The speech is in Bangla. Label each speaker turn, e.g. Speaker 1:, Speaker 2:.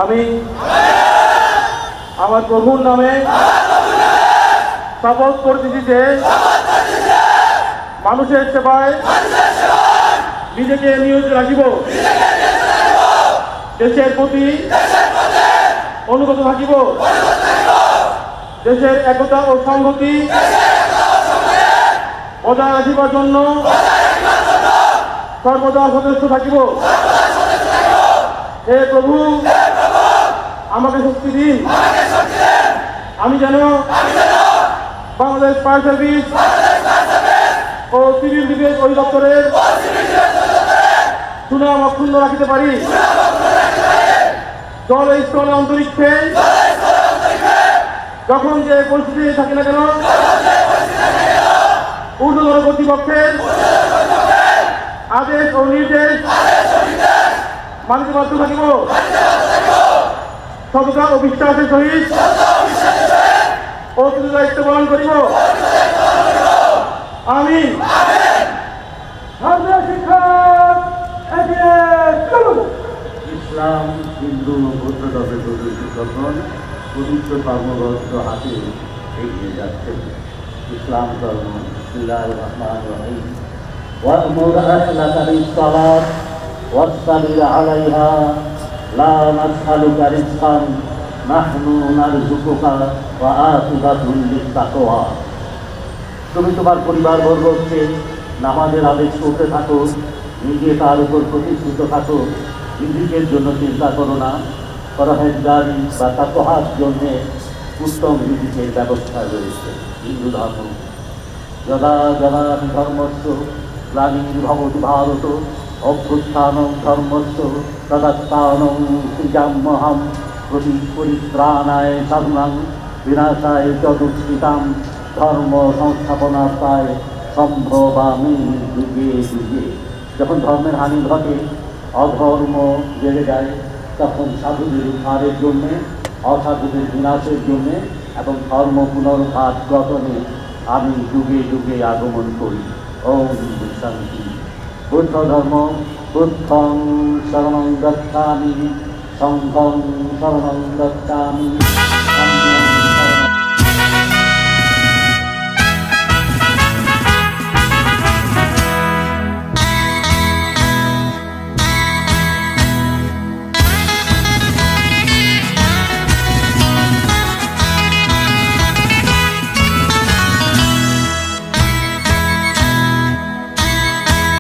Speaker 1: আমি আমার প্রভুর নামে শপথ করতেছি যে মানুষের সেবায় নিজেকে নিয়োজিত রাখিব, দেশের প্রতি অনুগত থাকিব, দেশের একতা ও সংহতি বজায় রাখিবার জন্য সর্বদা সদস্য থাকিব। হে প্রভু, আমাকে শক্তি দিন, আমি যেন বাংলাদেশ ফায়ার সার্ভিস ও সিভিল ডিফেন্স অধিদপ্তরের সুনাম অক্ষুণ্ণ রাখিতে পারি। জলে স্থলে অন্তরিক্ষে যখন যে পরিস্থিতি থাকে না কেন, ঊর্ধ্বতন কর্তৃপক্ষের আদেশ ও নির্দেশ মানিতে বাধ্য থাকিব। সততা ও বিশ্বাসের সহিত অতীত দায়িত্ব পালন করিব। আমি
Speaker 2: ইসলাম, হিন্দু, বৌদ্ধ ধর্মের প্রতিষ্ঠান পবিত্র কর্মগ্রস্ত হাতে এগিয়ে যাচ্ছেন। ইসলাম ধর্ম বিসমিল্লাহির রহমানির রহিম ওয়া'মুর আহলাকা বিস-সালাত ওয়াসতাবির আলাইহা লা নাসআলুকা রিজকান নাহনু নারযুকুকা ওয়া আকিবাতুল লিত-তাকওয়া। তুমি তোমার পরিবারবর্গকে নামাজের আদেশ করতে থাকো, নিজে তার উপর প্রতিষ্ঠিত থাকো, রিজিকের জন্য চিন্তা করো না, পরহেজগারি বা তাকওয়ার জন্যে উত্তম রিজিকের ব্যবস্থা রয়েছে। হিন্দু ধর্ম যদা যদা ধর্মস্য গ্লানির্ভবতি ভারত অভ্যুত্থানং ধর্মস্য তদাত্মানং সৃজাম্যহম পরিত্রাণায় সাধনাং বিনাশায় চ দুষ্কৃতাম ধর্ম সংস্থাপনার্থায় সম্ভবামি যুগে যুগে। যখন ধর্মের হানি ঘটে, অধর্ম বেড়ে যায়, তখন সাধুদের উদ্ধারের জন্যে, অসাধুদের বিনাশের জন্যে এবং ধর্ম পুনরুদ্ধার গঠনে আমি যুগে যুগে আগমন করি। ওম শান্তি। বুদ্ধ ধর্ম বুদ্ধং শরণং গচ্ছামি, সংঘং শরণং গচ্ছামি।